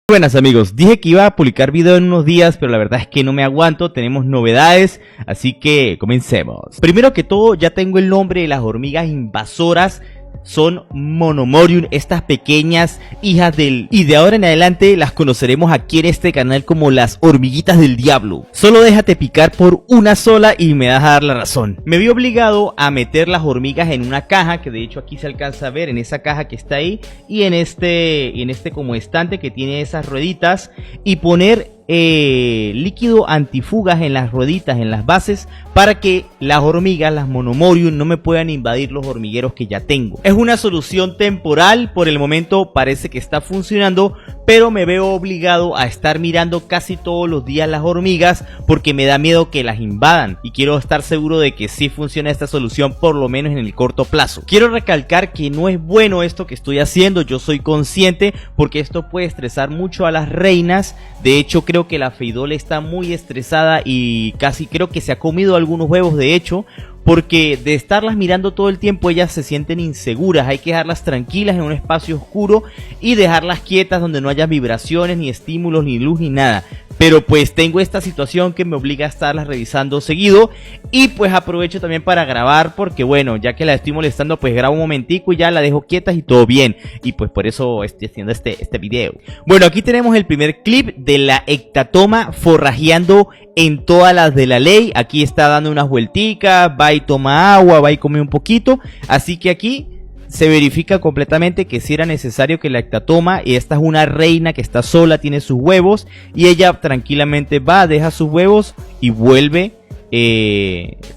Buenas amigos, dije que iba a publicar video en unos días, pero la verdad es que no me aguanto, tenemos novedades, así que comencemos. Primero que todo, ya tengo el nombre de las hormigas invasoras. Son Monomorium, estas pequeñas hijas del... Y de ahora en adelante las conoceremos aquí en este canal como las hormiguitas del diablo. Solo déjate picar por una sola y me vas a dar la razón. Me vi obligado a meter las hormigas en una caja, que de hecho aquí se alcanza a ver, en esa caja que está ahí, y en este como estante que tiene esas rueditas, y poner líquido antifugas en las rueditas, en las bases, para que las hormigas, las Monomorium, no me puedan invadir los hormigueros que ya tengo. Es una solución temporal, por el momento parece que está funcionando, pero me veo obligado a estar mirando casi todos los días las hormigas porque me da miedo que las invadan y quiero estar seguro de que sí funciona esta solución, por lo menos en el corto plazo. Quiero recalcar que no es bueno esto que estoy haciendo, yo soy consciente, porque esto puede estresar mucho a las reinas. De hecho, creo que la Feidole está muy estresada y casi creo que se ha comido algunos huevos, de hecho, porque de estarlas mirando todo el tiempo ellas se sienten inseguras. Hay que dejarlas tranquilas en un espacio oscuro y dejarlas quietas donde no haya vibraciones, ni estímulos, ni luz, ni nada. Pero pues tengo esta situación que me obliga a estarlas revisando seguido, y pues aprovecho también para grabar porque bueno, ya que la estoy molestando, pues grabo un momentico y ya la dejo quietas y todo bien, y pues por eso estoy haciendo este video. Bueno, aquí tenemos el primer clip de la Ectatoma forrajeando en todas las de la ley. Aquí está dando unas vuelticas, va y toma agua, va y come un poquito, así que aquí se verifica completamente que si era necesario que la Ectatoma, y esta es una reina que está sola, tiene sus huevos, y ella tranquilamente va, deja sus huevos y vuelve,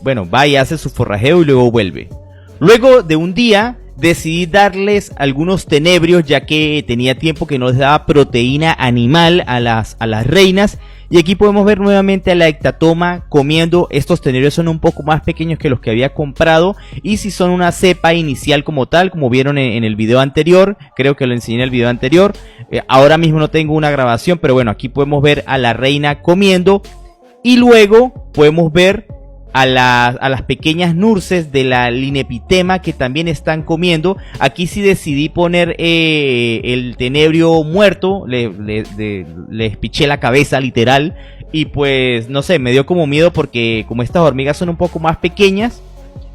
bueno, va y hace su forrajeo y luego vuelve. Luego de un día decidí darles algunos tenebrios, ya que tenía tiempo que no les daba proteína animal a las reinas. Y aquí podemos ver nuevamente a la Ectatoma comiendo. Estos tenebrios son un poco más pequeños que los que había comprado, y si son una cepa inicial como tal, como vieron en el video anterior. Creo que lo enseñé en el video anterior. Ahora mismo no tengo una grabación, pero bueno, aquí podemos ver a la reina comiendo, y luego podemos ver a las pequeñas nurses de la Linepitema que también están comiendo. Aquí sí decidí poner el tenebrio muerto, les piché la cabeza literal, y pues no sé, me dio como miedo porque como estas hormigas son un poco más pequeñas,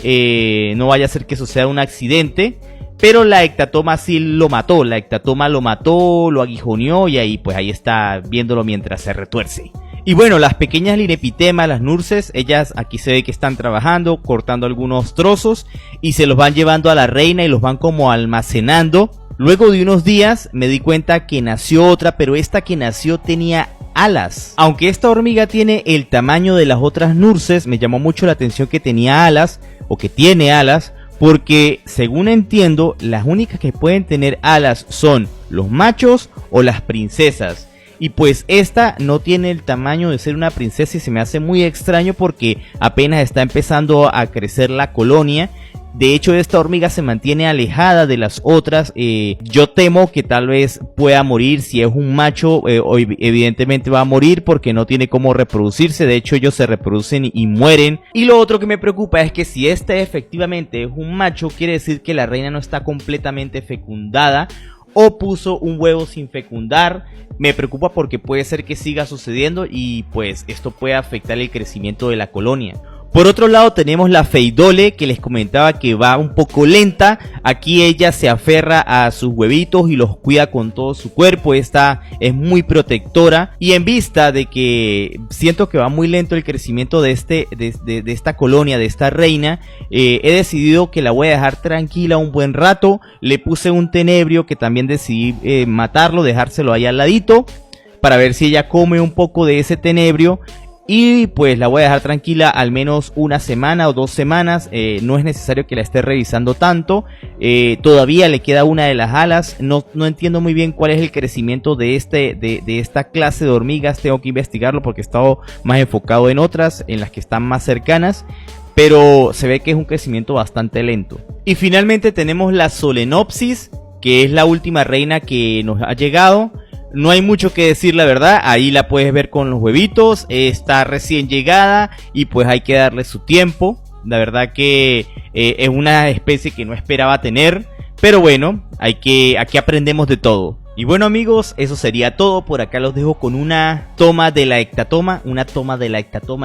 no vaya a ser que suceda un accidente. Pero la Ectatoma sí lo mató, la Ectatoma lo mató, lo aguijoneó, y ahí pues ahí está viéndolo mientras se retuerce. Y bueno, las pequeñas Linepitema, las nurses, ellas aquí se ve que están trabajando, cortando algunos trozos y se los van llevando a la reina y los van como almacenando. Luego de unos días me di cuenta que nació otra, pero esta que nació tenía alas. Aunque esta hormiga tiene el tamaño de las otras nurses, me llamó mucho la atención que tenía alas, o que tiene alas, porque según entiendo, las únicas que pueden tener alas son los machos o las princesas. Y pues esta no tiene el tamaño de ser una princesa, y se me hace muy extraño porque apenas está empezando a crecer la colonia. De hecho, esta hormiga se mantiene alejada de las otras. Yo temo que tal vez pueda morir. Si es un macho, evidentemente va a morir porque no tiene cómo reproducirse. De hecho, ellos se reproducen y mueren. Y lo otro que me preocupa es que si este efectivamente es un macho, quiere decir que la reina no está completamente fecundada, o puso un huevo sin fecundar. Me preocupa porque puede ser que siga sucediendo, y pues esto puede afectar el crecimiento de la colonia. Por otro lado tenemos la Feidole, que les comentaba que va un poco lenta. Aquí ella se aferra a sus huevitos y los cuida con todo su cuerpo. Esta es muy protectora, y en vista de que siento que va muy lento el crecimiento de esta colonia, de esta reina, he decidido que la voy a dejar tranquila un buen rato. Le puse un tenebrio que también decidí matarlo, dejárselo ahí al ladito, para ver si ella come un poco de ese tenebrio. Y pues la voy a dejar tranquila al menos una semana o 2 semanas. No es necesario que la esté revisando tanto. Todavía le queda una de las alas. No entiendo muy bien cuál es el crecimiento de esta clase de hormigas. Tengo que investigarlo porque he estado más enfocado en otras, en las que están más cercanas. Pero se ve que es un crecimiento bastante lento. Y finalmente tenemos la Solenopsis, que es la última reina que nos ha llegado. No hay mucho que decir, la verdad. Ahí la puedes ver con los huevitos. Está recién llegada y pues hay que darle su tiempo. La verdad que es una especie que no esperaba tener. Pero bueno, aquí aprendemos de todo. Y bueno amigos, eso sería todo. Por acá los dejo con una toma de la ectatoma.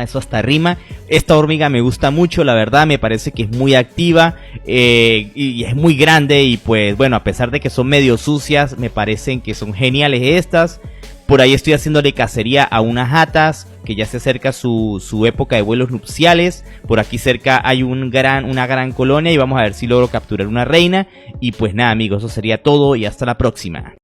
Eso hasta rima. Esta hormiga me gusta mucho, la verdad, me parece que es muy activa y es muy grande. Y pues bueno, a pesar de que son medio sucias, me parecen que son geniales estas. Por ahí estoy haciéndole cacería a unas hatas, que ya se acerca su época de vuelos nupciales. Por aquí cerca hay una gran colonia y vamos a ver si logro capturar una reina. Y pues nada amigos, eso sería todo y hasta la próxima.